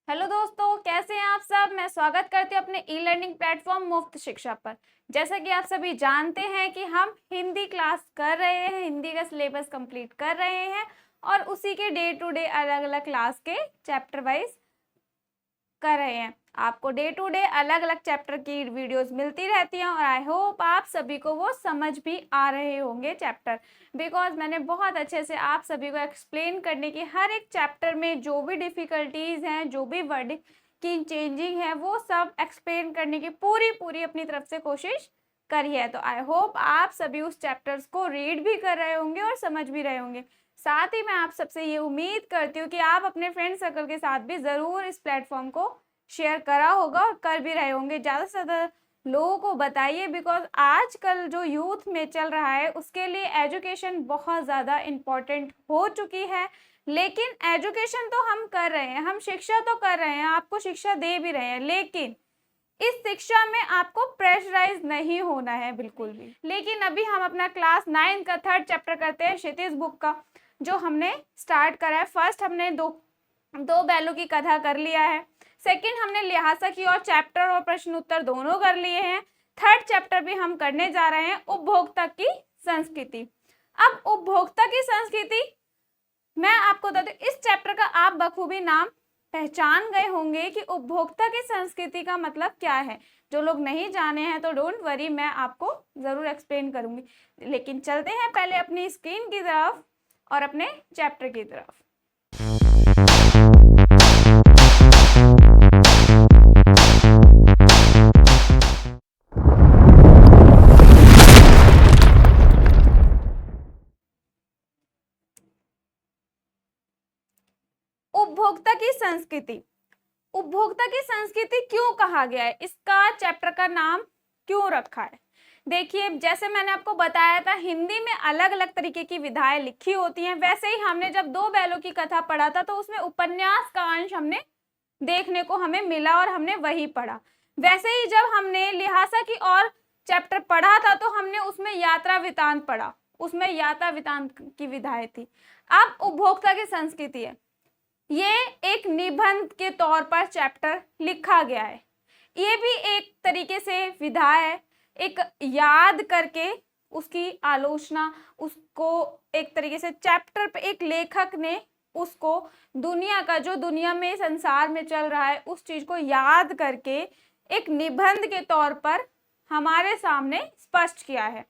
Hello दोस्तों, कैसे हैं आप सब। मैं स्वागत करती हूँ अपने ई लर्निंग प्लेटफॉर्म मुफ्त शिक्षा पर। जैसा कि आप सभी जानते हैं कि हम हिंदी क्लास कर रहे हैं, हिंदी का सिलेबस कंप्लीट कर रहे हैं और उसी के डे टू डे अलग अलग क्लास के चैप्टर वाइज कर रहे हैं। आपको डे टू डे अलग अलग चैप्टर की वीडियोस मिलती रहती हैं और आई होप आप सभी को वो समझ भी आ रहे होंगे चैप्टर, बिकॉज मैंने बहुत अच्छे से आप सभी को एक्सप्लेन करने की हर एक चैप्टर में जो भी डिफ़िकल्टीज़ हैं, जो भी वर्ड की चेंजिंग है, वो सब एक्सप्लेन करने की पूरी अपनी तरफ से कोशिश करी है। तो आई होप आप सभी उस चैप्टर्स को रीड भी कर रहे होंगे और समझ भी रहे होंगे। साथ ही मैं आप सबसे ये उम्मीद करती हूँ कि आप अपने फ्रेंड सर्कल के साथ भी ज़रूर इस प्लेटफॉर्म को शेयर करा होगा और कर भी रहे होंगे। ज़्यादा से ज़्यादा लोगों को बताइए, बिकॉज आजकल जो यूथ में चल रहा है उसके लिए एजुकेशन बहुत ज़्यादा इम्पॉर्टेंट हो चुकी है। लेकिन एजुकेशन तो हम कर रहे हैं, हम शिक्षा तो कर रहे हैं, आपको शिक्षा दे भी रहे हैं, लेकिन इस शिक्षा में आपको प्रेशराइज नहीं होना है बिल्कुल भी। लेकिन अभी हम अपना क्लास 9 का 3rd चैप्टर करते हैं क्षितिज बुक का, जो हमने स्टार्ट करा है। फर्स्ट हमने दो बैलों की कथा कर लिया है, सेकंड हमने लिहाजा की और चैप्टर और प्रश्न उत्तर दोनों कर लिए हैं, 3rd चैप्टर भी हम करने जा रहे हैं उपभोक्ता की संस्कृति। अब उपभोक्ता की संस्कृति मैं आपको बता दूं, इस चैप्टर का आप बखूबी नाम पहचान गए होंगे कि उपभोक्ता की संस्कृति का मतलब क्या है। जो लोग नहीं जाने हैं तो डोंट वरी, मैं आपको जरूर एक्सप्लेन करूंगी। लेकिन चलते हैं पहले अपनी स्क्रीन की तरफ और अपने चैप्टर की तरफ। उपभोक्ता की संस्कृति, उपभोक्ता की संस्कृति क्यों कहा गया है, इसका चैप्टर का नाम क्यों रखा है। देखिए, जैसे मैंने आपको बताया था हिंदी में अलग अलग तरीके की विधाएं लिखी होती हैं, वैसे ही हमने जब दो बैलों की कथा पढ़ा था तो उसमें उपन्यास का अंश हमने देखने को हमें मिला और हमने वही पढ़ा। वैसे ही जब हमने लिहाजा की और चैप्टर पढ़ा था तो हमने उसमें यात्रा वृतांत पढ़ा, उसमें यात्रा वृतांत की विधाएं थी। अब उपभोक्ता की संस्कृति है, ये एक निबंध के तौर पर चैप्टर लिखा गया है। ये भी एक तरीके से विधा है, एक याद करके उसकी आलोचना, उसको एक तरीके से चैप्टर पे एक लेखक ने उसको दुनिया का, जो दुनिया में संसार में चल रहा है, उस चीज को याद करके एक निबंध के तौर पर हमारे सामने स्पष्ट किया है।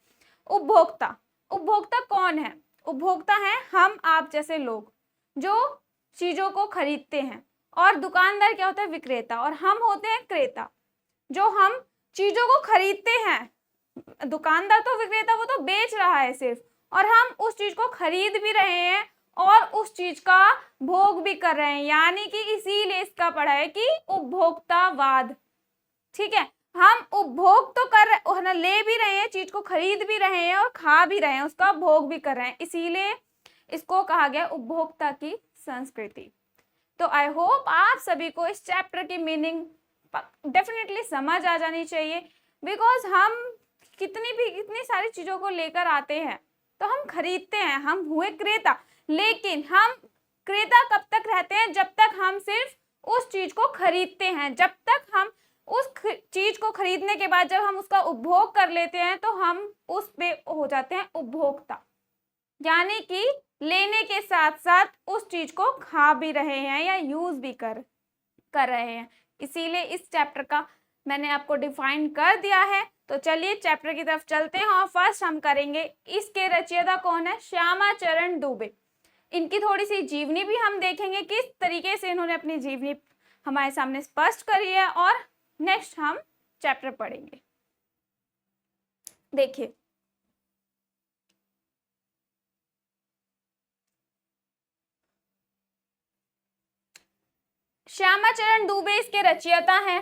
उपभोक्ता, उपभोक्ता कौन है? उपभोक्ता है हम आप जैसे लोग जो चीजों को खरीदते हैं, और दुकानदार क्या होता है? विक्रेता, और हम होते हैं क्रेता, जो हम चीजों को खरीदते हैं। दुकानदार तो विक्रेता, वो तो बेच रहा है सिर्फ, और हम उस चीज को खरीद भी रहे हैं और उस चीज का भोग भी कर रहे हैं। यानी कि इसीलिए इसका पढ़ा है कि उपभोक्तावाद। ठीक है, हम उपभोग तो कर रहे, ले भी रहे हैं, चीज को खरीद भी रहे हैं और खा भी रहे हैं, उसका भोग भी कर रहे हैं, इसीलिए इसको कहा गया उपभोक्ता की संस्कृति। तो आई होप आप सभी को इस चैप्टर की मीनिंग डेफिनेटली समझ आ जानी चाहिए, बिकॉज हम कितनी सारी चीजों को लेकर आते हैं तो हम खरीदते हैं, हम हुए क्रेता। लेकिन हम क्रेता कब तक रहते हैं? जब तक हम सिर्फ उस चीज को खरीदते हैं, जब तक हम उस चीज को खरीदने के बाद जब हम उसका उपभोग कर लेते हैं तो हम उस पे हो जाते हैं उपभोक्ता। यानी कि लेने के साथ साथ उस चीज को खा भी रहे हैं या यूज भी कर रहे हैं। इसीलिए इस चैप्टर का मैंने आपको डिफाइन कर दिया है। तो चलिए चैप्टर की तरफ चलते हैं और फर्स्ट हम करेंगे, इसके रचयिता कौन है? श्यामा चरण दुबे। इनकी थोड़ी सी जीवनी भी हम देखेंगे, किस तरीके से इन्होंने अपनी जीवनी हमारे सामने स्पष्ट करी है, और नेक्स्ट हम चैप्टर पढ़ेंगे। देखिए, श्यामा चरण दुबे इसके रचयिता हैं।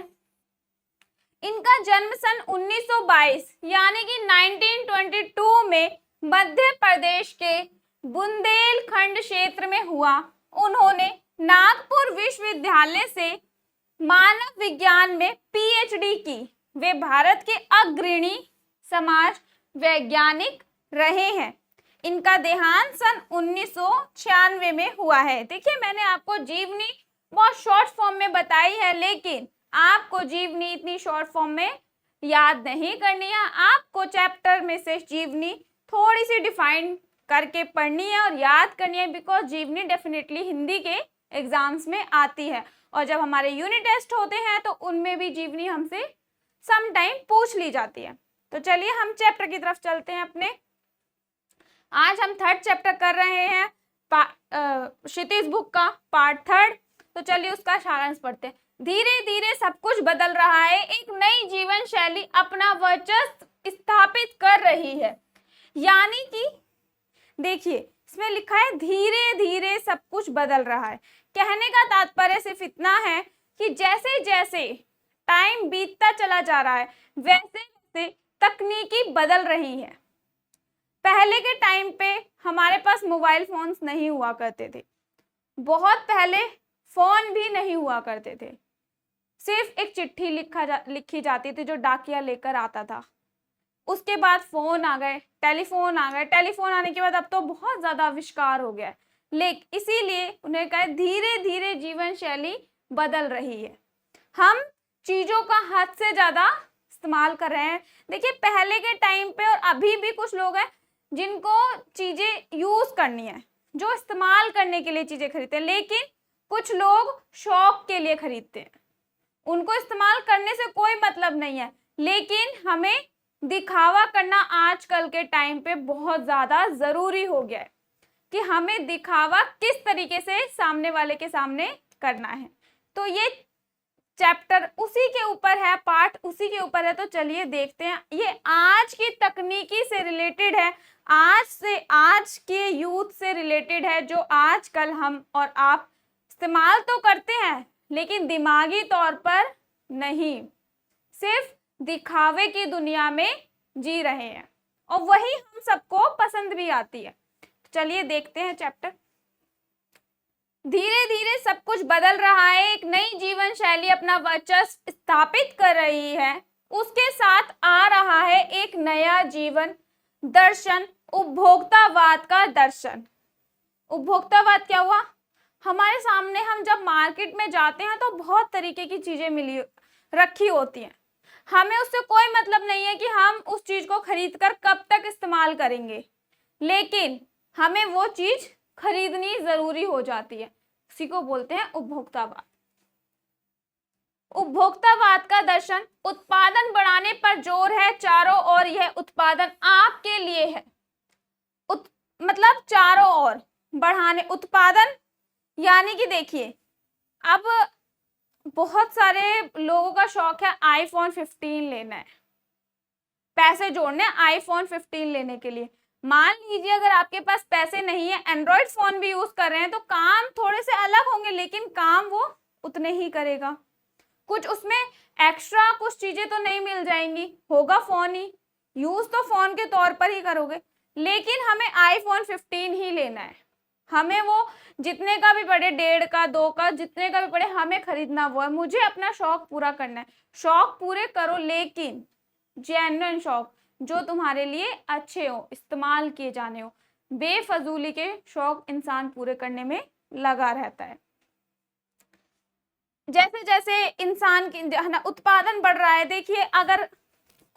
इनका जन्म सन 1922 यानी कि 1922 में मध्य प्रदेश के बुंदेलखंड क्षेत्र में हुआ। उन्होंने नागपुर विश्वविद्यालय से मानव विज्ञान में पीएचडी की। वे भारत के अग्रणी समाज वैज्ञानिक रहे हैं। इनका देहांत सन 1996 में हुआ है। देखिए, मैंने आपको जीवनी बहुत शॉर्ट फॉर्म में बताई है, लेकिन आपको जीवनी इतनी शॉर्ट फॉर्म में याद नहीं करनी है। आपको चैप्टर में से जीवनी थोड़ी सी डिफाइन करके पढ़नी है और याद करनी है, बिकॉज जीवनी डेफिनेटली हिंदी के एग्जाम्स में आती है, और जब हमारे यूनिट टेस्ट होते हैं तो उनमें भी जीवनी हमसे सम टाइम पूछ ली जाती है। तो चलिए हम चैप्टर की तरफ चलते हैं अपने। आज हम थर्ड चैप्टर कर रहे हैं, क्षितिज बुक का पार्ट थर्ड। तो चलिए उसका सारांश पढ़ते हैं। धीरे धीरे सब कुछ बदल रहा है, एक नई जीवन शैली अपना वर्चस्व स्थापित कर रही है। यानी कि देखिए इसमें लिखा है धीरे धीरे सब कुछ बदल रहा है। कहने का तात्पर्य सिर्फ इतना है कि जैसे जैसे टाइम बीतता चला जा रहा है वैसे वैसे तकनीकी बदल रही है। पहले के टाइम पे हमारे पास मोबाइल फोन्स नहीं हुआ करते थे, बहुत पहले फोन भी नहीं हुआ करते थे, सिर्फ एक चिट्ठी लिखी जाती थी जो डाकिया लेकर आता था। उसके बाद फोन आ गए, टेलीफोन आ गए, टेलीफोन आने के बाद अब तो बहुत ज्यादा आविष्कार हो गया है, लेकिन इसीलिए उन्हें कहा धीरे धीरे जीवन शैली बदल रही है। हम चीजों का हद से ज्यादा इस्तेमाल कर रहे हैं। देखिए पहले के टाइम पे और अभी भी कुछ लोग हैं जिनको चीजें यूज करनी है, जो इस्तेमाल करने के लिए चीजें खरीदते हैं, लेकिन कुछ लोग शौक के लिए खरीदते हैं। उनको इस्तेमाल करने से कोई मतलब नहीं है, लेकिन हमें दिखावा करना आजकल के टाइम पे बहुत ज्यादा जरूरी हो गया है कि हमें दिखावा किस तरीके से सामने वाले के सामने करना है। तो ये चैप्टर उसी के ऊपर है, पार्ट उसी के ऊपर है। तो चलिए देखते हैं। ये आज की तकनीकी से रिलेटेड है, आज के यूथ से रिलेटेड है, जो आजकल हम और आप इस्तेमाल तो करते हैं लेकिन दिमागी तौर पर नहीं, सिर्फ दिखावे की दुनिया में जी रहे हैं, और वही हम सबको पसंद भी आती है। चलिए देखते हैं चैप्टर। धीरे धीरे सब कुछ बदल रहा है, एक नई जीवन शैली अपना वर्चस्व स्थापित कर रही है। उसके साथ आ रहा है एक नया जीवन दर्शन, उपभोक्तावाद का दर्शन। उपभोक्तावाद क्या हुआ? हमारे सामने हम जब मार्केट में जाते हैं तो बहुत तरीके की चीजें मिली रखी होती हैं, हमें उससे कोई मतलब नहीं है कि हम उस चीज को खरीदकर कब तक इस्तेमाल करेंगे, लेकिन हमें वो चीज खरीदनी जरूरी हो जाती है। उसी को बोलते हैं उपभोक्तावाद। उपभोक्तावाद का दर्शन उत्पादन बढ़ाने पर जोर है, चारों ओर यह उत्पादन आपके लिए है। मतलब चारों ओर बढ़ाने उत्पादन, यानी कि देखिए अब बहुत सारे लोगों का शौक है आईफोन 15 लेना है, पैसे जोड़ने आईफोन 15 लेने के लिए। मान लीजिए अगर आपके पास पैसे नहीं है, एंड्रॉइड फोन भी यूज कर रहे हैं, तो काम थोड़े से अलग होंगे लेकिन काम वो उतने ही करेगा। कुछ उसमें एक्स्ट्रा कुछ चीजें तो नहीं मिल जाएंगी, होगा फोन ही, यूज तो फोन के तौर पर ही करोगे, लेकिन हमें आईफोन 15 ही लेना है। हमें वो जितने का भी पड़े, 1.5 का 2 का जितने का भी पड़े, हमें खरीदना वो है। मुझे अपना शौक पूरा करना है। शौक पूरे करो लेकिन जेन्युइन शौक जो तुम्हारे लिए अच्छे हो, इस्तेमाल किए जाने हो। बेफजूली के शौक इंसान पूरे करने में लगा रहता है। जैसे जैसे इंसान की उत्पादन बढ़ रहा है, देखिए अगर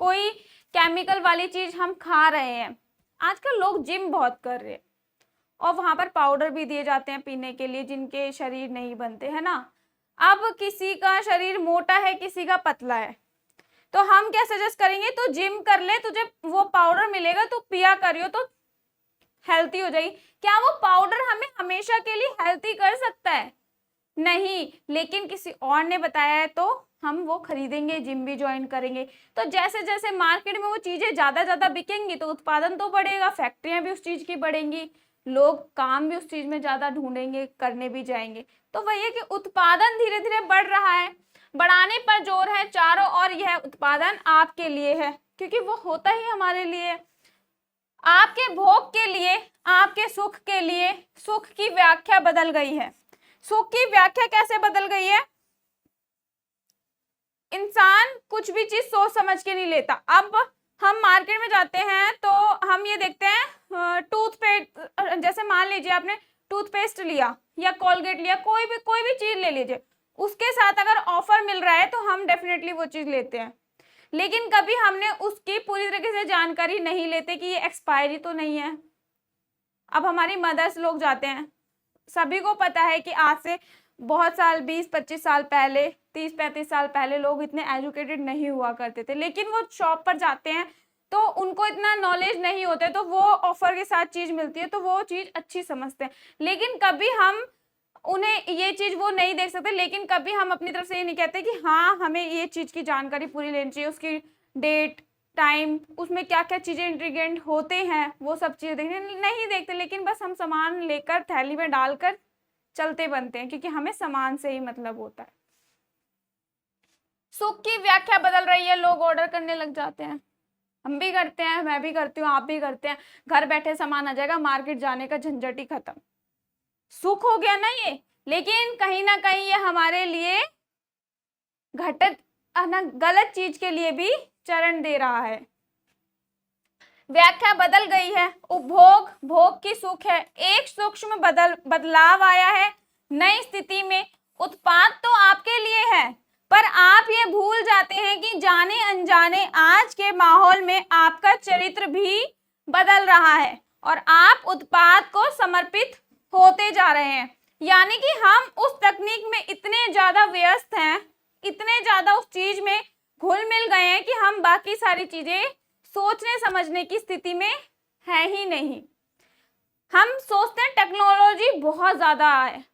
कोई केमिकल वाली चीज हम खा रहे हैं, आजकल लोग जिम बहुत कर रहे हैं और वहां पर पाउडर भी दिए जाते हैं पीने के लिए, जिनके शरीर नहीं बनते है ना। अब किसी का शरीर मोटा है, किसी का पतला है, तो हम क्या सजेस्ट करेंगे, तो जिम कर ले, तुझे वो पाउडर मिलेगा, तो पिया करियो तो हेल्थी हो जाएगी। क्या वो पाउडर हमें हमेशा के लिए हेल्थी कर सकता है? नहीं, लेकिन किसी और ने बताया है तो हम वो खरीदेंगे, जिम भी ज्वाइन करेंगे। तो जैसे जैसे मार्केट में वो चीजें ज्यादा बिकेंगी तो उत्पादन तो बढ़ेगा, फैक्ट्रियां भी उस चीज की बढ़ेंगी, लोग काम भी उस चीज में ज्यादा ढूंढेंगे, करने भी जाएंगे। तो वही है कि उत्पादन धीरे धीरे बढ़ रहा है, बढ़ाने पर जोर है चारों ओर, यह उत्पादन आपके लिए है, क्योंकि वो होता ही हमारे लिए, आपके भोग के लिए, आपके सुख के लिए। सुख की व्याख्या बदल गई है। सुख की व्याख्या कैसे बदल गई है? इंसान कुछ भी चीज सोच समझ के नहीं लेता। अब हम मार्केट में जाते हैं तो हम ये देखते हैं टूथपेस्ट, जैसे मान लीजिए आपने टूथपेस्ट लिया या कोलगेट लिया, कोई भी चीज ले लीजिए, उसके साथ अगर ऑफर मिल रहा है तो हम डेफिनेटली वो चीज लेते हैं। लेकिन कभी हमने उसकी पूरी तरीके से जानकारी नहीं लेते कि ये एक्सपायरी तो नहीं है। अब हमारी मदर्स लोग जाते हैं, सभी को पता है कि आज से बहुत साल 20-25 साल पहले, 30-35 साल पहले लोग इतने एजुकेटेड नहीं हुआ करते थे, लेकिन वो शॉप पर जाते हैं तो उनको इतना नॉलेज नहीं होता है, तो वो ऑफर के साथ चीज मिलती है तो वो चीज अच्छी समझते हैं। लेकिन कभी हम उन्हें ये चीज वो नहीं देख सकते, लेकिन कभी हम अपनी तरफ से ये नहीं कहते कि हाँ हमें ये चीज की जानकारी पूरी लेनी चाहिए, उसकी डेट, टाइम, उसमें क्या क्या चीजें इंग्रेडिएंट होते हैं, वो सब चीजें देखने नहीं देखते। लेकिन बस हम सामान लेकर थैली में डालकर चलते बनते हैं, क्योंकि हमें सामान से ही मतलब होता है। सुख की व्याख्या बदल रही है, लोग ऑर्डर करने लग जाते हैं, हम भी करते हैं, मैं भी करती हूँ, आप भी करते हैं। घर बैठे सामान आ जाएगा, मार्केट जाने का झंझट ही खत्म। सुख हो गया ना ये, लेकिन कहीं ना कहीं ये हमारे लिए घटत गलत चीज के लिए भी चरण दे रहा है। व्याख्या बदल गई है। उपभोग, भोग की सुख है, एक सूक्ष्म बदलाव आया है। नई स्थिति में उत्पाद तो आपके लिए है, पर आप ये भूल जाते हैं कि जाने अनजाने आज के माहौल में आपका चरित्र भी बदल रहा है और आप उत्पाद को समर्पित होते जा रहे हैं। यानी कि हम उस तकनीक में इतने ज्यादा व्यस्त हैं, इतने ज्यादा उस चीज में घुल मिल गए हैं कि हम बाकी सारी चीजें सोचने समझने की स्थिति में है ही नहीं। हम सोचते हैं टेक्नोलॉजी बहुत ज्यादा है,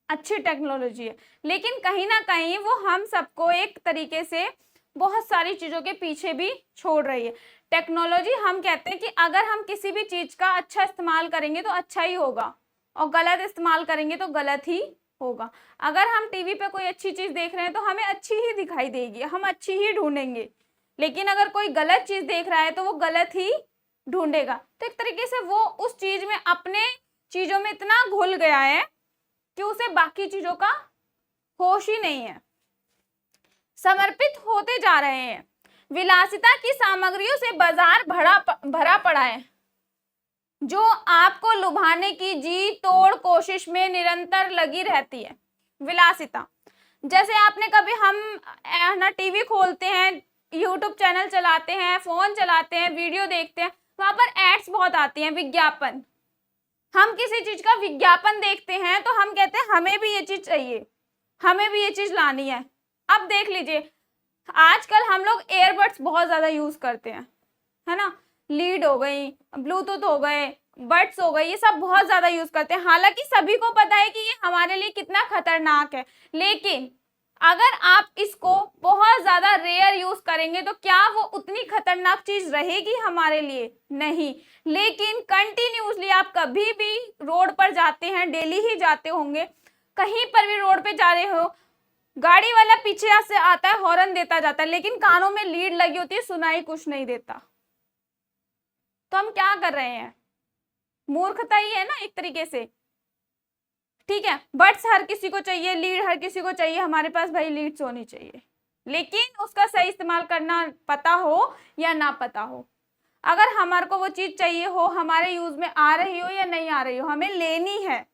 अच्छी टेक्नोलॉजी है, लेकिन कहीं ना कहीं वो हम सबको एक तरीके से बहुत सारी चीजों के पीछे भी छोड़ रही है। टेक्नोलॉजी, हम कहते हैं कि अगर हम किसी भी चीज का अच्छा इस्तेमाल करेंगे तो अच्छा ही होगा और गलत इस्तेमाल करेंगे तो गलत ही होगा। अगर हम टीवी पे कोई अच्छी चीज देख रहे हैं तो हमें अच्छी ही दिखाई देगी, हम अच्छी ही ढूंढेंगे, लेकिन अगर कोई गलत चीज देख रहा है तो वो गलत ही ढूंढेगा। तो एक तरीके से वो उस चीज में, अपने चीजों में इतना घुल गया है कि उसे बाकी चीजों का होश ही नहीं है। समर्पित होते जा रहे हैं। विलासिता की सामग्रियों से बाजार भरा पड़ा है, जो आपको लुभाने की जी तोड़ कोशिश में निरंतर लगी रहती है। विलासिता, जैसे आपने कभी, हम ना टीवी खोलते हैं, यूट्यूब चैनल चलाते हैं, फोन चलाते हैं, वीडियो देखते हैं, वहां पर एड्स बहुत आती हैं, विज्ञापन। हम किसी चीज का विज्ञापन देखते हैं तो हम कहते हैं हमें भी ये चीज चाहिए, हमें भी ये चीज लानी है। अब देख लीजिए, आजकल हम लोग एयरबड्स बहुत ज्यादा यूज करते हैं, है ना, लीड हो गई, ब्लूटूथ हो गए, बड्स हो गए, ये सब बहुत ज्यादा यूज करते हैं। हालांकि सभी को पता है कि ये हमारे लिए कितना खतरनाक है, लेकिन अगर आप इसको बहुत ज्यादा रेयर यूज करेंगे तो क्या वो उतनी खतरनाक चीज रहेगी हमारे लिए? नहीं। लेकिन कंटिन्यूसली आप कभी भी रोड पर जाते हैं, डेली ही जाते होंगे, कहीं पर भी रोड पे जा रहे हो, गाड़ी वाला पीछे से आता है, हॉर्न देता जाता है, लेकिन कानों में लीड लगी होती है, सुनाई कुछ नहीं देता। तो हम क्या कर रहे हैं? मूर्खता ही है ना एक तरीके से। ठीक है, बट्स हर किसी को चाहिए, लीड हर किसी को चाहिए, हमारे पास भाई लीड्स होनी चाहिए, लेकिन उसका सही इस्तेमाल करना पता हो या ना पता हो। अगर हमारे को वो चीज चाहिए हो, हमारे यूज में आ रही हो या नहीं आ रही हो, हमें लेनी है,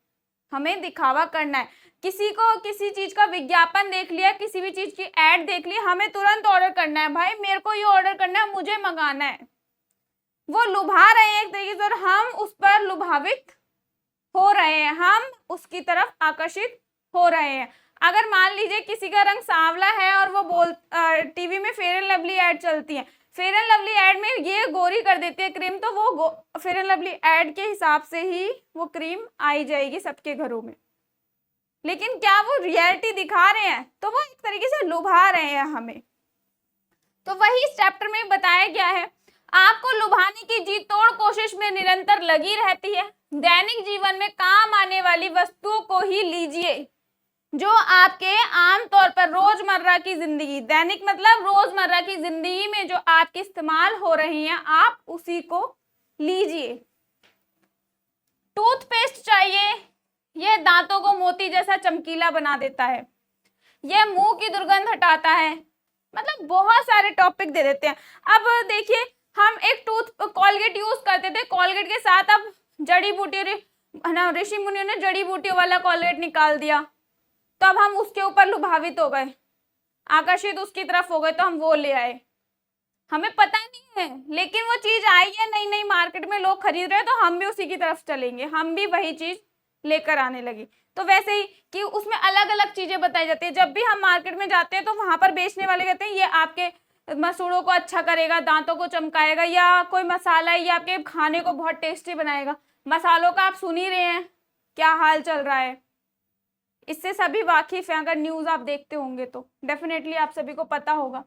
हमें दिखावा करना है। किसी को किसी चीज का विज्ञापन देख लिया, किसी भी चीज की एड देख ली, हमें तुरंत ऑर्डर करना है, भाई मेरे को ये ऑर्डर करना है, मुझे मंगाना है। वो लुभा रहे हैं एक तरीके से और हम उस पर लुभावित हो रहे हैं, हम उसकी तरफ आकर्षित हो रहे हैं। अगर मान लीजिए किसी का रंग सांवला है और वो टीवी में फेयर एंड लवली एड चलती है, फेयर एंड लवली एड में ये गोरी कर देती है क्रीम, तो वो फेयर एंड लवली एड के हिसाब से ही वो क्रीम आई जाएगी सबके घरों में। लेकिन क्या वो रियलिटी दिखा रहे हैं? तो वो एक तरीके से लुभा रहे हैं हमें। तो वही इस चैप्टर में बताया गया है, आपको लुभाने की जी तोड़ कोशिश में निरंतर लगी रहती है। दैनिक जीवन में काम आने वाली वस्तुओं को ही लीजिए, जो आपके आमतौर पर रोजमर्रा की जिंदगी, दैनिक मतलब रोजमर्रा की जिंदगी में जो आपके इस्तेमाल हो रही हैं, आप उसी को लीजिए। टूथपेस्ट चाहिए, यह दांतों को मोती जैसा चमकीला बना देता है, यह मुंह की दुर्गंध हटाता है, मतलब बहुत सारे टॉपिक दे देते हैं। अब देखिए, हम एक कोलगेट यूज करते थे, कोलगेट के साथ अब जड़ी बूटी है ना, ऋषि मुनियों ने जड़ी बूटियों वाला कोलगेट निकाल दिया, तो अब हम उसके ऊपर लुभावित हो गए, आकर्षित उसकी तरफ हो गए, तो हम वो ले आए। हमें पता नहीं है, लेकिन वो चीज आई है, नई नई मार्केट में लोग खरीद रहे हैं, तो हम भी उसी की तरफ चलेंगे, हम भी वही चीज लेकर आने लगे। तो वैसे ही कि उसमें अलग अलग चीजें बताई जाती है। जब भी हम मार्केट में जाते हैं तो वहां पर बेचने वाले कहते हैं ये आपके मसूड़ों को अच्छा करेगा, दांतों को चमकाएगा, या कोई मसाला है ये आपके खाने को बहुत टेस्टी बनाएगा। मसालों का आप सुन ही रहे हैं क्या हाल चल रहा है, इससे सभी वाकिफ हैं। अगर न्यूज आप देखते होंगे तो डेफिनेटली आप सभी को पता होगा।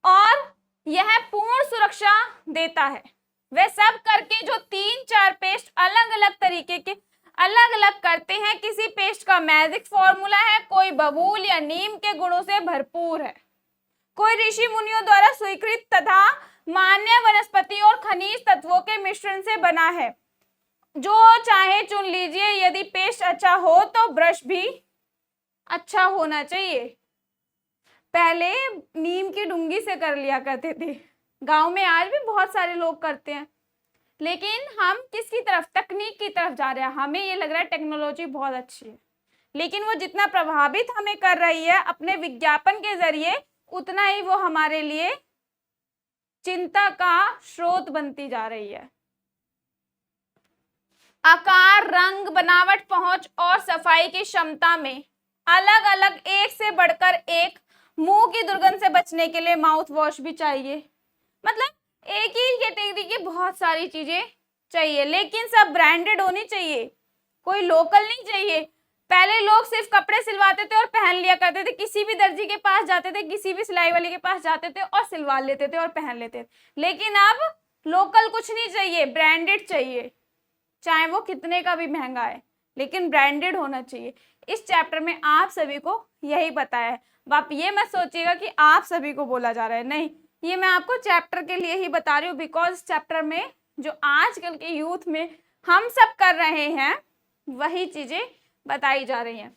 और यह पूर्ण सुरक्षा देता है। वे सब करके जो 3-4 पेस्ट अलग अलग तरीके के अलग अलग करते हैं, किसी पेस्ट का मैजिक फॉर्मूला है, कोई बबूल या नीम के गुणों से भरपूर है, कोई ऋषि मुनियों द्वारा स्वीकृत तथा मान्य वनस्पति और खनिज तत्वों के मिश्रण से बना है। जो चाहे चुन लीजिए। यदि पेस्ट अच्छा हो तो ब्रश भी अच्छा होना चाहिए। पहले नीम की डुंगी से कर लिया करते थे, गांव में आज भी बहुत सारे लोग करते हैं, लेकिन हम किसकी तरफ, तकनीक की तरफ जा रहे हैं। हमें ये लग रहा है टेक्नोलॉजी बहुत अच्छी है, लेकिन वो जितना प्रभावित हमें कर रही है अपने विज्ञापन के जरिए, उतना ही वो हमारे लिए चिंता का स्रोत बनती जा रही है। आकार, रंग, बनावट, पहुंच और सफाई की क्षमता में अलग अलग एक से बढ़कर एक। मुंह की दुर्गंध से बचने के लिए माउथ वॉश भी चाहिए। मतलब एक ही कैटेगरी की बहुत सारी चीजें चाहिए, लेकिन सब ब्रांडेड होनी चाहिए, कोई लोकल नहीं चाहिए। पहले लोग सिर्फ कपड़े सिलवाते थे और पहन लिया करते थे, किसी भी दर्जी के पास जाते थे, किसी भी सिलाई वाले के पास जाते थे और सिलवा लेते थे और पहन लेते थे। लेकिन अब लोकल कुछ नहीं चाहिए, ब्रांडेड चाहिए, चाहे वो कितने का भी महंगा है, लेकिन ब्रांडेड होना चाहिए। इस चैप्टर में आप सभी को यही बताया है। आप ये मत सोचिएगा कि आप सभी को बोला जा रहा है, नहीं, ये मैं आपको चैप्टर के लिए ही बता रही हूँ, बिकॉज चैप्टर में जो आजकल के यूथ में हम सब कर रहे हैं वही चीजें बताई जा रही हैं।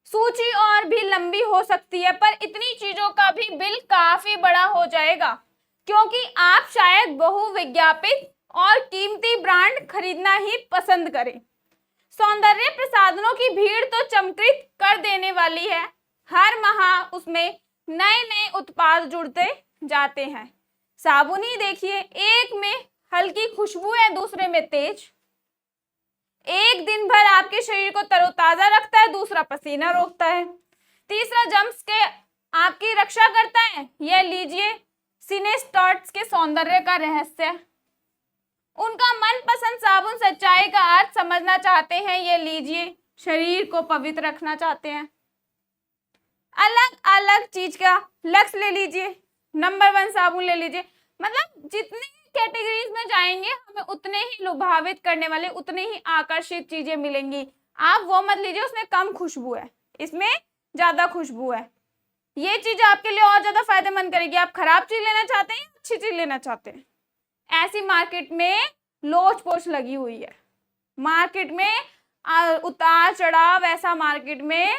सूची और भी लंबी हो सकती है, पर इतनी चीजों का भी बिल काफी बड़ा हो जाएगा, क्योंकि आप शायद बहुविज्ञापित और कीमती ब्रांड खरीदना ही पसंद करें। सौंदर्य प्रसाधनों की भीड़ तो चमत्कृत कर देने वाली है, हर माह उसमें नए नए उत्पाद जुड़ते जाते हैं। साबुन ही देखिए, एक में हल्की खुशबू है, दूसरे में तेज। एक दिन भर आपके शरीर को तरोताजा रखता है, दूसरा पसीना रोकता है, तीसरा जम्स के आपकी रक्षा करता है। यह लीजिए सिनेस्टॉट्स के सौंदर्य का रहस्य। उनका मनपसंद साबुन सच्चाई का अर्थ समझना चाहते हैं, ये लीजिए शरीर को पवित्र रखना चाहते हैं। अलग अलग चीज का लक्ष्य ले लीजिए, नंबर 1 साबुन ले लीजिए। मतलब जितने कैटेगरीज में जाएंगे हमें उतने ही लुभावित करने वाले, उतने ही आकर्षित चीजें मिलेंगी। आप वो मत लीजिए उसमें कम खुशबू है, इसमें ज्यादा खुशबू है। ये चीज आपके लिए और ज्यादा फायदेमंद करेगी। आप खराब चीज लेना चाहते हैं, अच्छी चीज लेना चाहते हैं। ऐसी मार्केट में लोच पोच लगी हुई है, मार्केट में उतार चढ़ाव ऐसा मार्केट में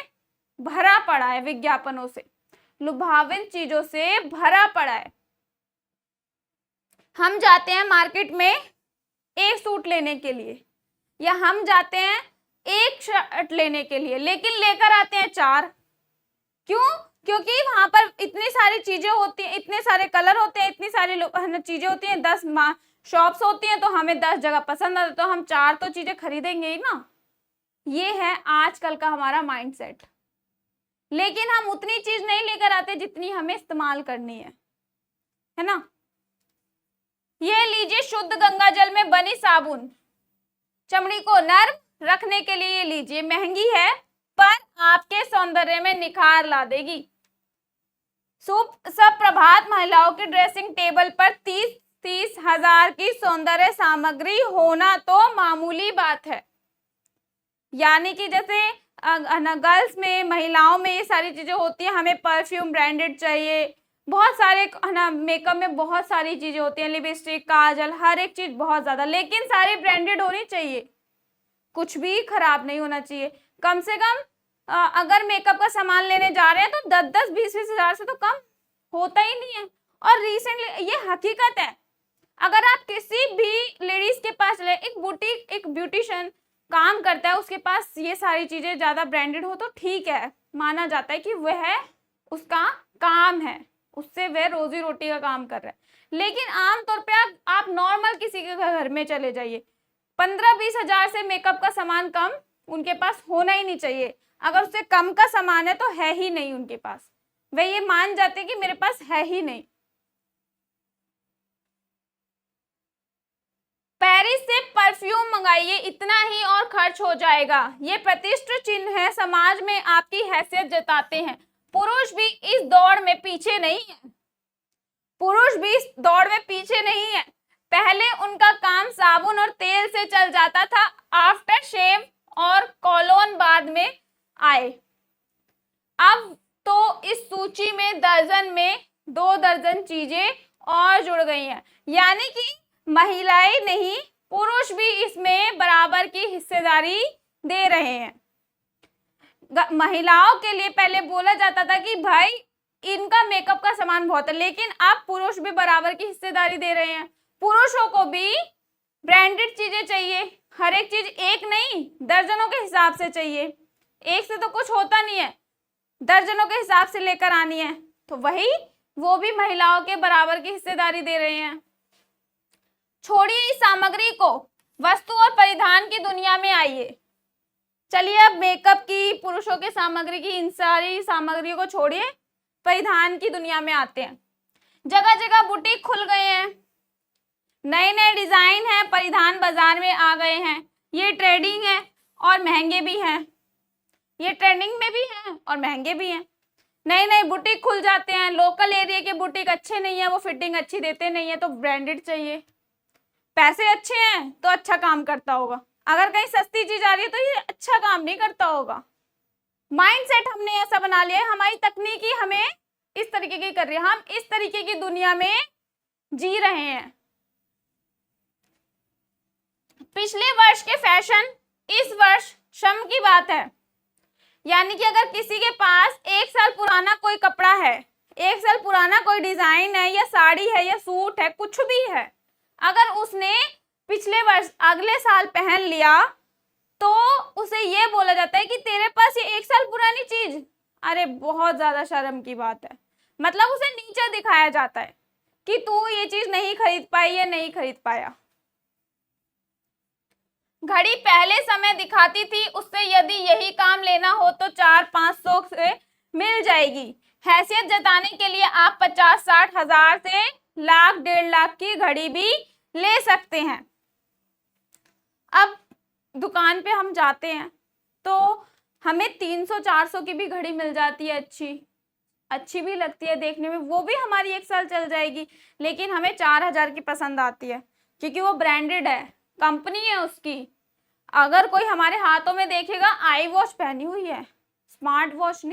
भरा पड़ा है, विज्ञापनों से, लुभावित चीजों से भरा पड़ा है। हम जाते हैं मार्केट में एक सूट लेने के लिए, या हम जाते हैं एक शर्ट लेने के लिए, लेकिन लेकर आते हैं 4। क्यों? क्योंकि वहां पर इतनी सारी चीजें होती हैं, इतने सारे कलर होते हैं, इतनी सारी चीजें होती हैं, 10 शॉप्स होती हैं, तो हमें 10 जगह पसंद आता, तो हम 4 तो चीजें खरीदेंगे ही ना। ये है आजकल का हमारा माइंडसेट। लेकिन हम उतनी चीज नहीं लेकर आते जितनी हमें इस्तेमाल करनी है ना। ये लीजिए शुद्ध गंगा जल में बनी साबुन, चमड़ी को नर्म रखने के लिए ये लीजिए। महंगी है पर आपके सौंदर्य में निखार ला देगी। सब प्रभात महिलाओं के ड्रेसिंग टेबल पर 30 हजार की सौंदर्य सामग्री होना तो मामूली बात है। यानी कि जैसे गर्ल्स में, महिलाओं में ये सारी चीजें होती हैं, हमें परफ्यूम ब्रांडेड चाहिए, बहुत सारे मेकअप में बहुत सारी चीजें होती हैं, लिपस्टिक, काजल, हर एक चीज बहुत ज्यादा, लेकिन सारी ब्रांडेड होनी चाहिए, कुछ भी खराब नहीं होना चाहिए। कम से कम अगर मेकअप का सामान लेने जा रहे हैं तो 10-10, 20-20 हजार से तो कम होता ही नहीं है। और रिसेंटली ये हकीकत है, अगर आप किसी भी लेडीज के पास चले, एक बुटीक, एक ब्यूटिशियन काम करता है, उसके पास ये सारी चीजें ज्यादा ब्रांडेड हो तो ठीक है, माना जाता है कि वह उसका काम है, उससे वह रोजी रोटी का काम कर रहा है। लेकिन आमतौर पे आप नॉर्मल किसी के घर में चले जाइए, 15-20 हजार से मेकअप का सामान कम उनके पास होना ही नहीं चाहिए। अगर उससे कम का सामान है तो है ही नहीं उनके पास, वे ये मान जाते कि मेरे पास है ही नहीं। पेरिस से परफ्यूम मंगाइए, इतना ही और खर्च हो जाएगा। ये प्रतिष्ठित चिन्ह है, समाज में आपकी हैसियत जताते हैं। पुरुष भी इस दौड़ में पीछे नहीं है, पुरुष भी इस दौड़ में पीछे नहीं है। पहले उनका काम साबुन और तेल से चल जाता था, आफ्टर शेव और कोलोन बाद में आए। अब तो इस सूची में दर्जन में 2 दर्जन चीजें और जुड़ गई हैं, यानी कि महिलाएं नहीं, पुरुष भी इसमें बराबर की हिस्सेदारी दे रहे हैं। महिलाओं के लिए पहले बोला जाता था कि भाई इनका मेकअप का सामान बहुत है, लेकिन अब पुरुष भी बराबर की हिस्सेदारी दे रहे हैं। पुरुषों को भी ब्रांडेड चीजें चाहिए, हर एक चीज एक नहीं दर्जनों के हिसाब से चाहिए, एक से तो कुछ होता नहीं है, दर्जनों के हिसाब से लेकर आनी है। तो वही वो भी महिलाओं के बराबर की हिस्सेदारी दे रहे हैं। छोड़िए इस सामग्री को, वस्तु और परिधान की दुनिया में आइए। चलिए अब मेकअप की, पुरुषों के सामग्री की, इन सारी सामग्रियों को छोड़िए, परिधान की दुनिया में आते हैं। जगह जगह बुटीक खुल गए हैं, नए नए डिजाइन है, परिधान बाजार में आ गए हैं। ये ट्रेंडिंग है और महंगे भी हैं, ये ट्रेंडिंग में भी हैं और महंगे भी हैं। नए नए बुटीक खुल जाते हैं, लोकल एरिया के बुटीक अच्छे नहीं है, वो फिटिंग अच्छी देते नहीं है, तो ब्रांडेड चाहिए। पैसे अच्छे हैं तो अच्छा काम करता होगा, अगर कहीं सस्ती चीज आ रही है तो ये अच्छा काम नहीं करता होगा। माइंडसेट हमने ऐसा बना लिया है, हमारी तकनीकी हमें इस तरीके की कर रही है, हम इस तरीके की दुनिया में जी रहे हैं। पिछले वर्ष के फैशन इस वर्ष श्रम की बात है, यानी कि अगर किसी के पास 1 साल पुराना कोई कपड़ा है, 1 साल पुराना कोई डिजाइन है या साड़ी है या सूट है, कुछ भी है, अगर उसने पिछले वर्ष अगले साल पहन लिया तो उसे ये बोला जाता है कि तेरे पास ये 1 साल पुरानी चीज, अरे बहुत ज्यादा शर्म की बात है। मतलब उसे नीचा दिखाया जाता है कि तू ये चीज नहीं खरीद पाई या नहीं खरीद पाया। घड़ी पहले समय दिखाती थी, उससे यदि यही काम लेना हो तो 400-500 से मिल जाएगी। हैसियत जताने के लिए आप 50-60 हजार से लाख 1.5 लाख की घड़ी भी ले सकते हैं। अब दुकान पे हम जाते हैं तो हमें 300-400 की भी घड़ी मिल जाती है, अच्छी भी लगती है देखने में, वो भी हमारी 1 साल चल जाएगी, लेकिन हमें 4000 की पसंद आती है क्योंकि वो ब्रांडेड है, कंपनी है उसकी। अगर कोई हमारे हाथों में देखेगा आई वॉच पहनी हुई है, स्मार्ट वॉच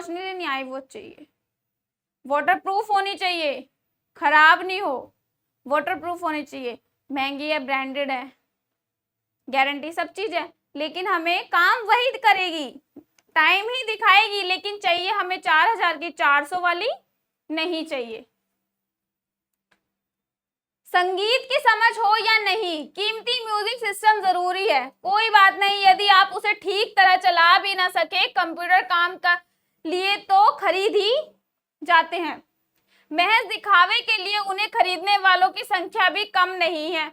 नहीं लेनी, आई वॉच चाहिए, वाटरप्रूफ होनी चाहिए, खराब नहीं हो, वाटरप्रूफ होनी चाहिए, महंगी है, ब्रांडेड है, गारंटी सब चीज है, लेकिन हमें काम वही करेगी, टाइम ही दिखाएगी, लेकिन चाहिए हमें 4000 की, 400 वाली नहीं चाहिए। संगीत की समझ हो या नहीं, कीमती म्यूजिक सिस्टम जरूरी है, कोई बात नहीं, यदि आप उसे ठीक तरह चला भी ना सके, कंप्यूटर काम का लिए तो खरीद ही जाते हैं। महज दिखावे के लिए उन्हें खरीदने वालों की संख्या भी कम नहीं है।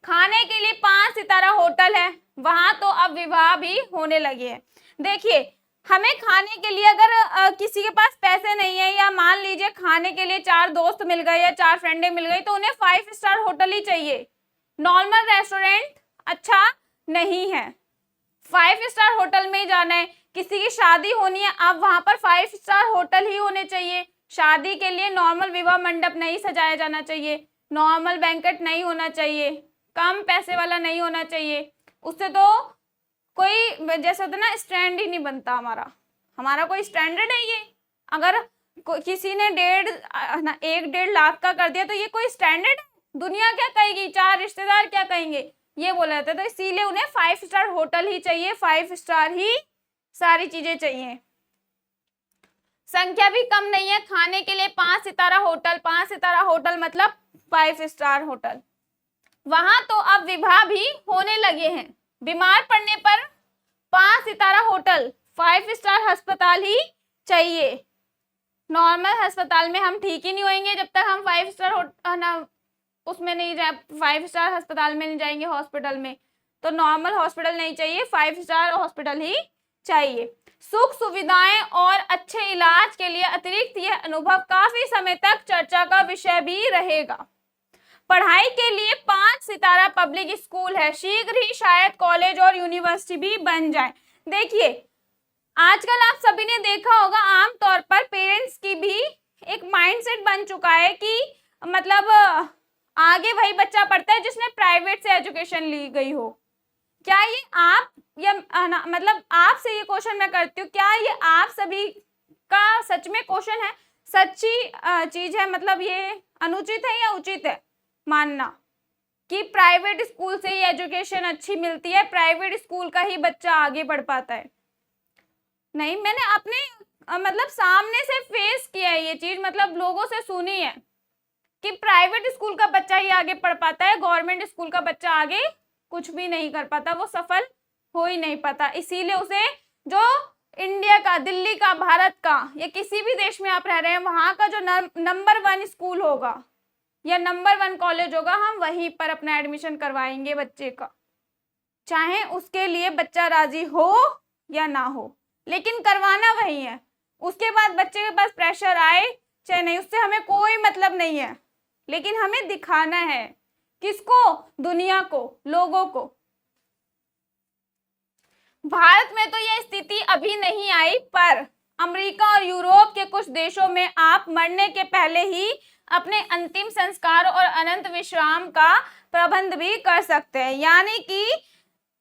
खाने के लिए 5 सितारा होटल है, वहां तो अब विवाह भी होने लगे हैं। देखिए, हमें खाने के लिए अगर किसी के पास पैसे नहीं है, या मान लीजिए खाने के लिए 4 दोस्त मिल गए या 4 फ्रेंडें मिल गई, तो उन्हें 5 स्टार होटल ही चाहिए, नॉर्मल रेस्टोरेंट अच्छा नहीं है, 5 स्टार होटल में ही जाना है। किसी की शादी होनी है, अब वहां पर 5 स्टार होटल ही होने चाहिए। शादी के लिए नॉर्मल विवाह मंडप नहीं सजाया जाना चाहिए, नॉर्मल बैंकेट नहीं होना चाहिए, कम पैसे वाला नहीं होना चाहिए, उससे तो कोई जैसे होता ना स्टैंड ही नहीं बनता, हमारा कोई स्टैंडर्ड है ये। अगर किसी ने 1.5 लाख का कर दिया तो ये कोई स्टैंडर्ड है? दुनिया क्या कहेगी, 4 रिश्तेदार क्या कहेंगे, ये बोला जाता है। तो इसीलिए उन्हें 5 स्टार होटल ही चाहिए, 5 स्टार ही सारी चीजें चाहिए। संख्या भी कम नहीं है, खाने के लिए 5 सितारा होटल, 5 सितारा होटल मतलब 5 स्टार होटल। वहां तो अब विवाह भी होने लगे हैं। बीमार पड़ने पर 5 सितारा होटल, 5 स्टार अस्पताल ही चाहिए। नॉर्मल अस्पताल में हम ठीक ही नहीं होंगे जब तक हम 5 स्टार उसमें नहीं जाए, 5 स्टार अस्पताल में नहीं जाएंगे, हॉस्पिटल में। तो नॉर्मल हॉस्पिटल नहीं चाहिए, 5 स्टार हॉस्पिटल ही चाहिए। सुख सुविधाएं और अच्छे इलाज के लिए अतिरिक्त यह अनुभव काफी समय तक चर्चा का विषय भी रहेगा। पढ़ाई के लिए 5 सितारा पब्लिक स्कूल है, शीघ्र ही शायद कॉलेज और यूनिवर्सिटी भी बन जाए। देखिए आजकल आप सभी ने देखा होगा, आमतौर पर पेरेंट्स की भी एक माइंडसेट बन चुका है कि मतलब आगे वही बच्चा पढ़ता है जिसने प्राइवेट से एजुकेशन ली गई हो। क्या ये आप या मतलब आपसे ये क्वेश्चन मैं करती हूँ, क्या ये आप सभी का सच में क्वेश्चन है, सच्ची चीज है? मतलब ये अनुचित है या उचित है मानना कि प्राइवेट स्कूल से ही एजुकेशन अच्छी मिलती है, प्राइवेट स्कूल का ही बच्चा आगे बढ़ पाता है? नहीं, मैंने अपने मतलब सामने से फेस किया है ये चीज, मतलब लोगों से सुनी है कि प्राइवेट स्कूल का बच्चा ही आगे पढ़ पाता है, गवर्नमेंट स्कूल का बच्चा आगे कुछ भी नहीं कर पाता, वो सफल हो ही नहीं पाता। इसीलिए उसे जो इंडिया का, दिल्ली का, भारत का या किसी भी देश में आप रह रहे हैं, वहां का जो नंबर 1 स्कूल होगा या नंबर 1 कॉलेज होगा, हम वहीं पर अपना एडमिशन करवाएंगे बच्चे का, चाहे उसके लिए बच्चा राजी हो या ना हो, लेकिन करवाना वही है। उसके बाद बच्चे के पास प्रेशर आए चाहे नहीं, उससे हमें कोई मतलब नहीं है, लेकिन हमें दिखाना है किसको? दुनिया को, लोगों को। भारत में तो यह स्थिति अभी नहीं आई, पर अमेरिका और यूरोप के कुछ देशों में आप मरने के पहले ही अपने अंतिम संस्कार और अनंत विश्राम का प्रबंध भी कर सकते हैं। यानी कि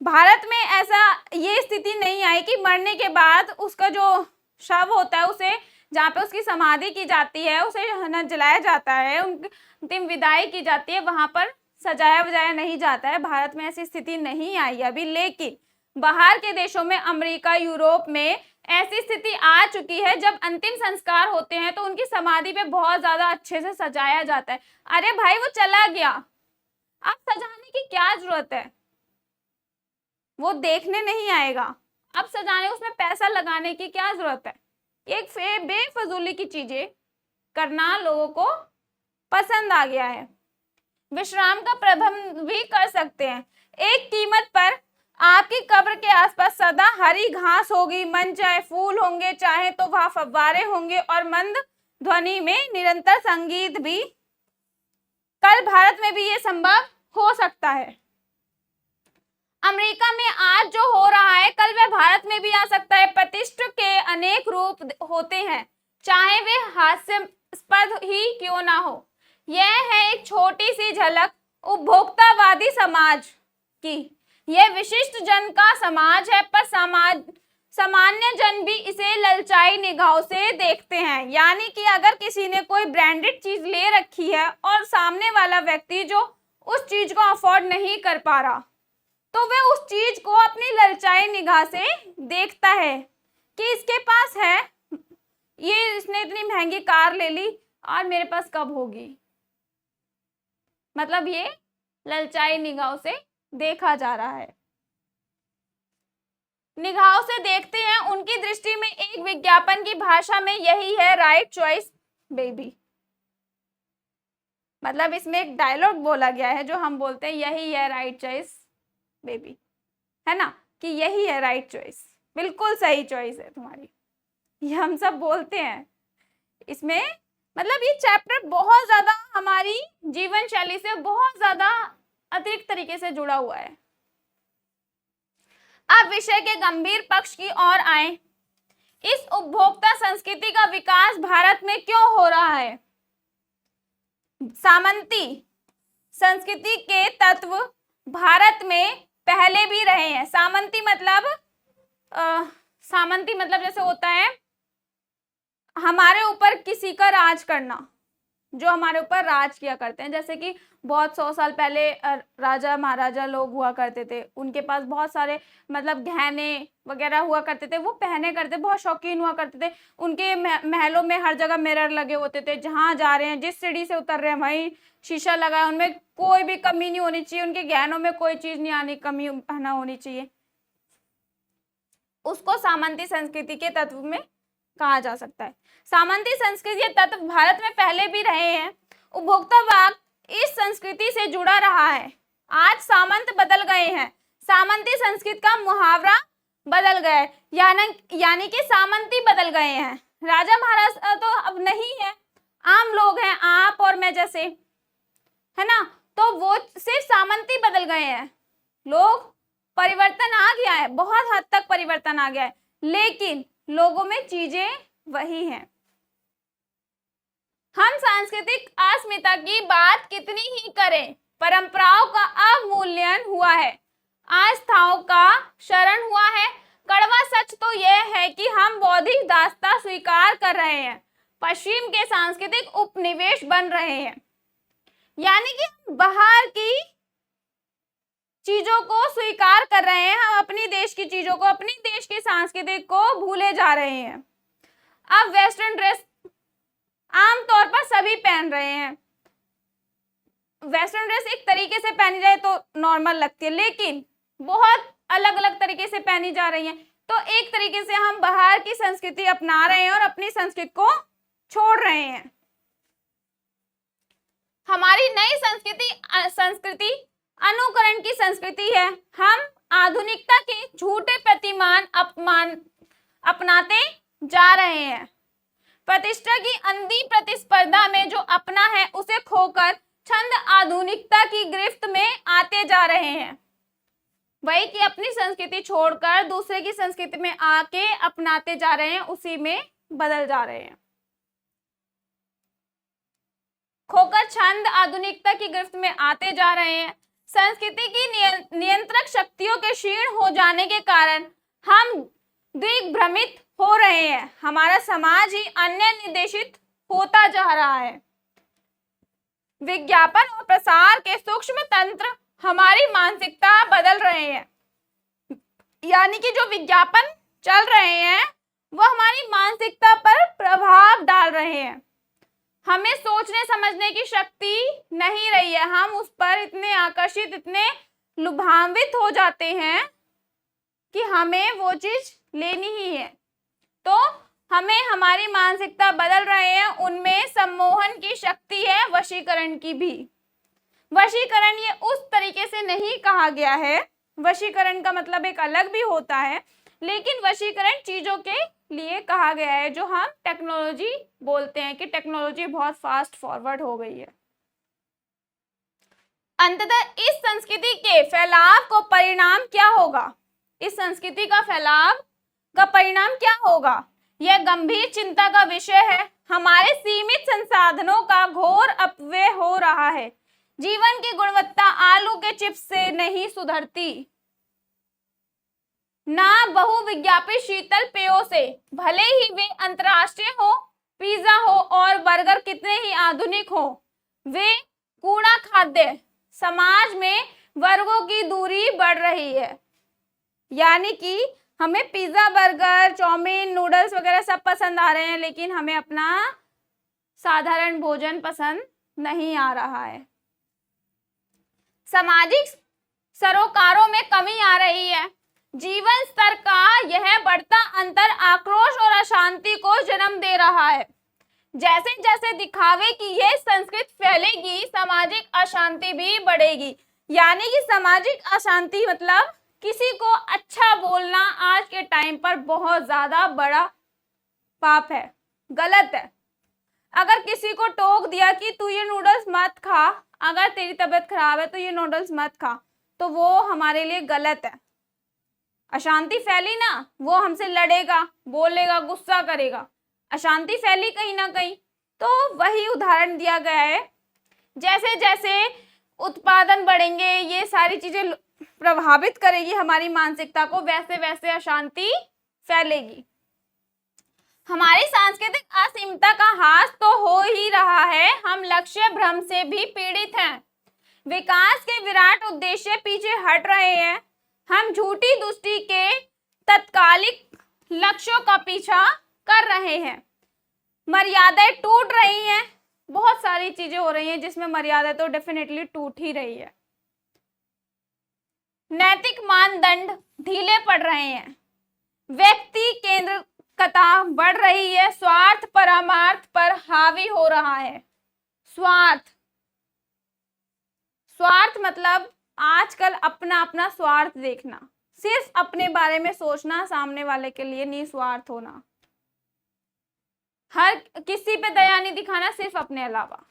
भारत में ऐसा ये स्थिति नहीं आई कि मरने के बाद उसका जो शव होता है, उसे जहाँ पे उसकी समाधि की जाती है, उसे न जलाया जाता है, उनकी अंतिम विदाई की जाती है, वहां पर सजाया वजाया नहीं जाता है। भारत में ऐसी स्थिति नहीं आई अभी, लेकिन बाहर के देशों में, अमेरिका, यूरोप में ऐसी स्थिति आ चुकी है, जब अंतिम संस्कार होते हैं तो उनकी समाधि पे बहुत ज्यादा अच्छे से सजाया जाता है। अरे भाई वो चला गया, अब सजाने की क्या जरूरत है? वो देखने नहीं आएगा, अब सजाने, उसमें पैसा लगाने की क्या जरूरत है? एक बेफजूली की चीजें करना लोगों को पसंद आ गया है। विश्राम का प्रबंध भी कर सकते हैं। एक कीमत पर आपकी कब्र के आसपास सदा हरी घास होगी, मन चाहे फूल होंगे, चाहे तो वहां फव्वारे होंगे और मंद ध्वनि में निरंतर संगीत भी। कल भारत में भी ये संभव हो सकता है। अमेरिका में आज जो हो रहा है, कल वह भारत में भी आ सकता है। प्रतिष्ठा के अनेक रूप होते हैं, चाहे वे हास्यास्पद ही क्यों ना हो। यह है एक छोटी सी झलक उपभोक्तावादी समाज की। यह विशिष्ट जन का समाज है, पर सामान्य जन भी इसे ललचाई निगाहों से देखते हैं। यानी कि अगर किसी ने कोई ब्रांडेड चीज ले रखी है और सामने वाला व्यक्ति जो उस चीज को अफोर्ड नहीं कर पा रहा, तो वह उस चीज को अपनी ललचाई निगाह से देखता है कि इसके पास है, ये इसने इतनी महंगी कार ले ली और मेरे पास कब होगी। मतलब ये ललचाई निगाहों से देखा जा रहा है। निगाहों से देखते हैं, उनकी दृष्टि में एक विज्ञापन की भाषा में यही है राइट चॉइस बेबी। मतलब इसमें एक डायलॉग बोला गया है जो हम बोलते हैं, यही है राइट चॉइस बेबी, है ना, कि यही है राइट चॉइस, बिल्कुल सही चॉइस है तुम्हारी, ये हम सब बोलते हैं। इसमें मतलब ये चैप्टर बहुत ज्यादा हमारी जीवन शैली से बहुत ज्यादा अतिरिक्त तरीके से जुड़ा हुआ है। अब विषय के गंभीर पक्ष की ओर आए। इस उपभोक्ता संस्कृति का विकास भारत में क्यों हो रहा है? सामंती संस्कृति के तत्व भारत में पहले भी रहे हैं। सामंती मतलब जैसे होता है हमारे ऊपर किसी का राज करना, जो हमारे ऊपर राज किया करते हैं। जैसे कि बहुत 100 साल पहले राजा महाराजा लोग हुआ करते थे, उनके पास बहुत सारे मतलब गहने वगैरह हुआ करते थे, वो पहने करते, बहुत शौकीन हुआ करते थे। उनके महलों में हर जगह मिरर लगे होते थे, जहां जा रहे हैं, जिस सीढ़ी से उतर रहे हैं वहीं शीशा लगा है, उनमें कोई भी कमी नहीं होनी चाहिए, उनके गहनों में कोई चीज नहीं आनी, कमी ना होनी चाहिए। उसको सामंती संस्कृति के तत्व में कहा जा सकता है। सामंती संस्कृति तत्व भारत में पहले भी रहे हैं। उपभोक्तावाद इस संस्कृति से जुड़ा रहा है। आज सामंत बदल गए हैं, सामंती संस्कृति का मुहावरा बदल गया, यानी कि सामंती बदल गए हैं। राजा महाराजा तो अब नहीं है, आम लोग हैं, आप और मैं जैसे, है ना, तो वो सिर्फ सामंती बदल गए हैं। लोग परिवर्तन आ गया है, बहुत हद तक परिवर्तन आ गया है, लेकिन लोगों में चीजें वही हैं। हम सांस्कृतिक अस्मिता की बात कितनी ही करें, परंपराओं का अवमूल्यन हुआ है, आस्थाओं का शरण हुआ है। कड़वा सच तो यह है कि हम बौद्धिक दासता स्वीकार कर रहे हैं, पश्चिम के सांस्कृतिक उपनिवेश बन रहे हैं। यानी कि हम बाहर की चीजों को स्वीकार कर रहे हैं, हम अपनी देश की चीजों को, अपनी देश की संस्कृति को भूले जा रहे हैं। अब वेस्टर्न ड्रेस आमतौर पर सभी पहन रहे हैं। वेस्टर्न ड्रेस एक तरीके से पहनी जाए तो नॉर्मल लगती है, लेकिन बहुत अलग अलग तरीके से पहनी जा रही है। तो एक तरीके से हम बाहर की संस्कृति अपना रहे हैं और अपनी संस्कृति को छोड़ रहे हैं। हमारी नई संस्कृति अनुकरण की संस्कृति है। हम आधुनिकता के झूठे प्रतिमान अपनाते जा रहे हैं। प्रतिष्ठा की अंधी प्रतिस्पर्धा में जो अपना है उसे खोकर छंद आधुनिकता की गिरफ्त में आते जा रहे हैं। वही कि अपनी संस्कृति छोड़कर दूसरे की संस्कृति में आके अपनाते जा रहे हैं, उसी में बदल जा रहे हैं। खोकर छंद आधुनिकता की गिरफ्त में आते जा रहे हैं। संस्कृति की नियंत्रक शक्तियों के क्षीण हो जाने के कारण हम दिग्भ्रमित हो रहे हैं। हमारा समाज ही अन्य निर्देशित होता जा रहा है। विज्ञापन और प्रसार के सूक्ष्म तंत्र हमारी मानसिकता बदल रहे हैं। यानी कि जो विज्ञापन चल रहे हैं वो हमारी मानसिकता पर प्रभाव डाल रहे हैं। हमें सोचने समझने की शक्ति नहीं रही है, हम उस पर इतने आकर्षित, इतने लुभान्वित हो जाते हैं कि हमें वो चीज लेनी ही है। तो हमें हमारी मानसिकता बदल रहे हैं, उनमें सम्मोहन की शक्ति है, वशीकरण की भी। वशीकरण ये उस तरीके से नहीं कहा गया है, वशीकरण का मतलब एक अलग भी होता है, लेकिन वशीकरण चीजों के लिए कहा गया है जो हम टेक्नोलॉजी बोलते हैं कि टेक्नोलॉजी बहुत फास्ट फॉरवर्ड हो गई है। अंततः इस संस्कृति के फैलाव को परिणाम क्या होगा, इस संस्कृति का फैलाव का परिणाम क्या होगा, यह गंभीर चिंता का विषय है। हमारे सीमित संसाधनों का घोर अपव्यय हो रहा है। जीवन की गुणवत्ता आलू के चिप्स से नहीं सुधरती, ना बहुविज्ञापित शीतल पेयों से, भले ही वे अंतर्राष्ट्रीय हो, पिज्जा हो और बर्गर कितने ही आधुनिक हो, वे कूड़ा खाद्य। समाज में वर्गों की दूरी बढ़ रही है। यानी कि हमें पिज्जा, बर्गर, चाउमीन, नूडल्स वगैरह सब पसंद आ रहे हैं, लेकिन हमें अपना साधारण भोजन पसंद नहीं आ रहा है। सामाजिक सरोकारों में कमी आ रही है। जीवन स्तर का यह बढ़ता अंतर आक्रोश और अशांति को जन्म दे रहा है। जैसे जैसे दिखावे की यह संस्कृति फैलेगी, सामाजिक अशांति भी बढ़ेगी। यानी कि सामाजिक अशांति मतलब किसी को अच्छा बोलना आज के टाइम पर बहुत ज्यादा बड़ा पाप है, गलत है। अगर किसी को टोक दिया कि तू ये नूडल्स मत खा, अगर तेरी तबीयत खराब है तो ये नूडल्स मत खा, तो वो हमारे लिए गलत है। अशांति फैली ना, वो हमसे लड़ेगा, बोलेगा, गुस्सा करेगा, अशांति फैली कहीं ना कहीं। तो वही उदाहरण दिया गया है, जैसे जैसे उत्पादन बढ़ेंगे, ये सारी चीजें प्रभावित करेगी हमारी मानसिकता को, वैसे वैसे अशांति फैलेगी। हमारी सांस्कृतिक असीमता का हास तो हो ही रहा है, हम लक्ष्य भ्रम से भी पीड़ित हैं। विकास के विराट उद्देश्य पीछे हट रहे हैं, हम झूठी दृष्टि के तत्कालिक लक्ष्यों का पीछा कर रहे हैं। मर्यादाएं टूट रही हैं, बहुत सारी चीजें हो रही हैं जिसमें मर्यादा तो डेफिनेटली टूट ही रही है। नैतिक मानदंड ढीले पड़ रहे हैं, व्यक्ति केंद्रितता बढ़ रही है, स्वार्थ परमार्थ पर हावी हो रहा है। स्वार्थ मतलब आजकल अपना अपना स्वार्थ देखना, सिर्फ अपने बारे में सोचना, सामने वाले के लिए निस्वार्थ होना, हर किसी पे दया नहीं दिखाना, सिर्फ अपने अलावा।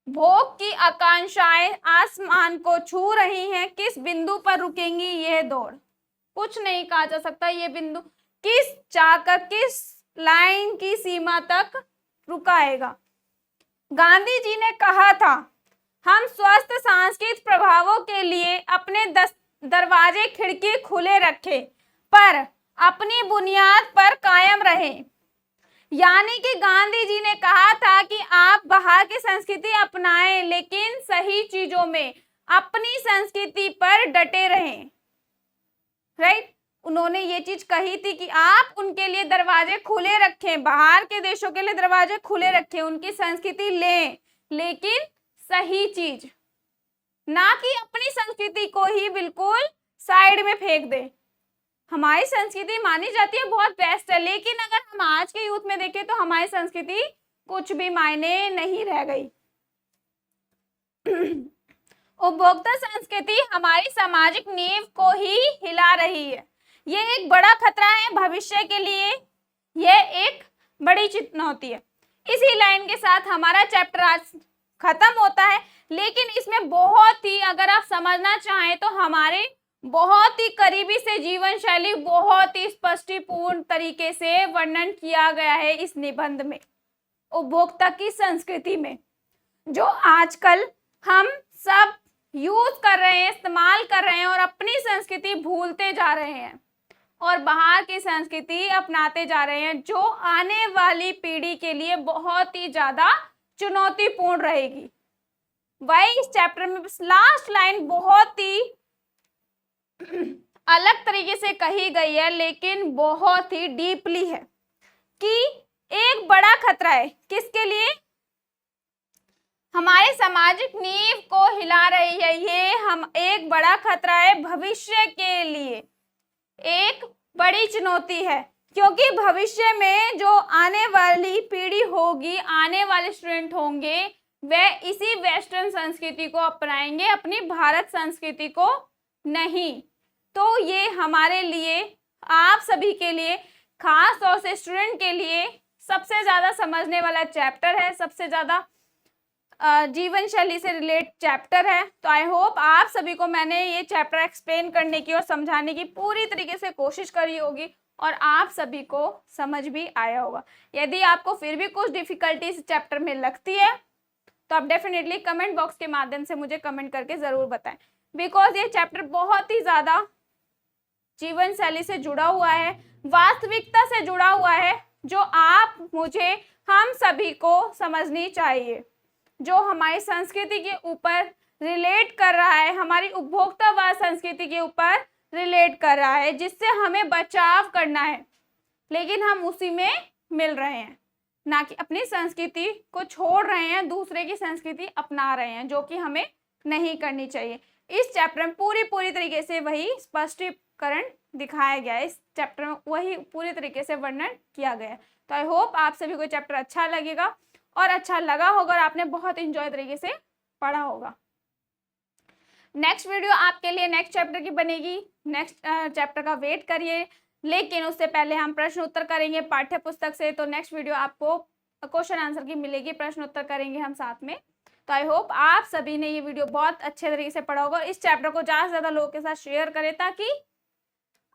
भोग की आकांक्षाएं आसमान को छू रही हैं, किस बिंदु पर रुकेंगी यह दौड़? कुछ नहीं कहा जा सकता, ये बिंदु किस जाकर किस लाइन की सीमा तक रुकाएगा। गांधी जी ने कहा था, हम स्वस्थ सांस्कृतिक प्रभावों के लिए अपने दरवाजे खिड़की खुले रखें, पर अपनी बुनियाद पर कायम रहें। यानी कि गांधी जी ने कहा था कि आप बाहर की संस्कृति अपनाएं, लेकिन सही चीजों में अपनी संस्कृति पर डटे रहें। राइट, उन्होंने ये चीज कही थी कि आप उनके लिए दरवाजे खुले रखें, बाहर के देशों के लिए दरवाजे खुले रखें, उनकी संस्कृति लें, लेकिन सही चीज, ना कि अपनी संस्कृति को ही बिल्कुल साइड में फेंक दे। हमारी संस्कृति मानी जाती है बहुत बेस्ट है, लेकिन अगर हम आज के यूथ में देखें तो हमारी संस्कृति कुछ भी मायने नहीं रह गई। उपभोक्ता संस्कृति हमारी सामाजिक नींव को ही हिला रही है, ये एक बड़ा खतरा है भविष्य के लिए, यह एक बड़ी चुनौती है। इसी लाइन के साथ हमारा चैप्टर आज खत्म होता है, लेकिन इसमें बहुत ही, अगर आप समझना चाहें तो हमारे बहुत ही करीबी से जीवन शैली बहुत ही स्पष्टीपूर्ण तरीके से वर्णन किया गया है इस निबंध में। उपभोक्ता की संस्कृति में जो आजकल हम सब यूज कर रहे हैं, इस्तेमाल कर रहे हैं और अपनी संस्कृति भूलते जा रहे हैं और बाहर की संस्कृति अपनाते जा रहे हैं, जो आने वाली पीढ़ी के लिए बहुत ही ज्यादा चुनौतीपूर्ण रहेगी। वही इस चैप्टर में लास्ट लाइन बहुत ही अलग तरीके से कही गई है, लेकिन बहुत ही डीपली है कि एक बड़ा खतरा है किसके लिए? हमारे सामाजिक नींव को हिला रही है, ये हम एक बड़ा खतरा है भविष्य के लिए, एक बड़ी चुनौती है, क्योंकि भविष्य में जो आने वाली पीढ़ी होगी, आने वाले स्टूडेंट होंगे, वे इसी वेस्टर्न संस्कृति को अपनाएंगे, अपनी भारत संस्कृति को नहीं। तो ये हमारे लिए, आप सभी के लिए, खास तौर से स्टूडेंट के लिए सबसे ज़्यादा समझने वाला चैप्टर है, सबसे ज़्यादा जीवन शैली से रिलेट चैप्टर है। तो आई होप आप सभी को मैंने ये चैप्टर एक्सप्लेन करने की और समझाने की पूरी तरीके से कोशिश करी होगी और आप सभी को समझ भी आया होगा। यदि आपको फिर भी कुछ डिफिकल्टी इस चैप्टर में लगती है तो आप डेफिनेटली कमेंट बॉक्स के माध्यम से मुझे कमेंट करके ज़रूर बताएं, बिकॉज ये चैप्टर बहुत ही ज़्यादा जीवन शैली से जुड़ा हुआ है, वास्तविकता से जुड़ा हुआ है, जो आप, मुझे, हम सभी को समझनी चाहिए, जो हमारी संस्कृति के ऊपर रिलेट कर रहा है, हमारी उपभोक्तावाद संस्कृति के ऊपर रिलेट कर रहा है, जिससे हमें बचाव करना है, लेकिन हम उसी में मिल रहे हैं, ना कि अपनी संस्कृति को छोड़ रहे हैं, दूसरे की संस्कृति अपना रहे हैं, जो कि हमें नहीं करनी चाहिए। इस चैप्टर में पूरी तरीके से वही स्पष्टीकरण दिखाया गया है, इस चैप्टर में वही पूरी तरीके से वर्णन किया गया है। तो आई होप आप सभी को चैप्टर अच्छा लगेगा और अच्छा लगा होगा और आपने बहुत इंजॉय तरीके से पढ़ा होगा। नेक्स्ट वीडियो आपके लिए नेक्स्ट चैप्टर की बनेगी, नेक्स्ट चैप्टर का वेट करिए, लेकिन उससे पहले हम प्रश्न उत्तर करेंगे पाठ्य पुस्तक से। तो नेक्स्ट वीडियो आपको क्वेश्चन आंसर की मिलेगी, प्रश्न उत्तर करेंगे हम साथ में। तो आई होप आप सभी ने ये वीडियो बहुत अच्छे तरीके से पढ़ा होगा। इस चैप्टर को ज़्यादा से ज़्यादा लोगों के साथ शेयर करें ताकि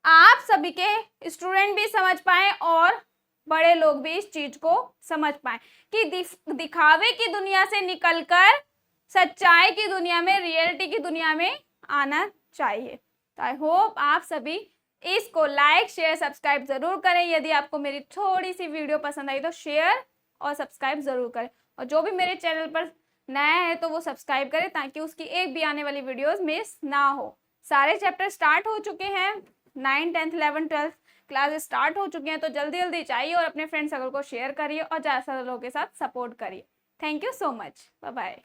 आप सभी के स्टूडेंट भी समझ पाएं और बड़े लोग भी इस चीज को समझ पाएं कि दिखावे की दुनिया से निकलकर सच्चाई की दुनिया में, रियलिटी की दुनिया में आना चाहिए। तो आई होप आप सभी इसको लाइक शेयर सब्सक्राइब जरूर करें। यदि आपको मेरी थोड़ी सी वीडियो पसंद आई तो शेयर और सब्सक्राइब जरूर करें, और जो भी मेरे चैनल पर नया है तो वो सब्सक्राइब करें ताकि उसकी एक भी आने वाली वीडियोस मिस ना हो। सारे चैप्टर स्टार्ट हो चुके हैं, 9th 10th 11th 12th class start हो चुके हैं, तो जल्दी जल्दी चाहिए और अपने फ्रेंड सर्कल को शेयर करिए और ज़्यादा से ज़्यादा लोगों के साथ सपोर्ट करिए। Thank you so much, bye bye.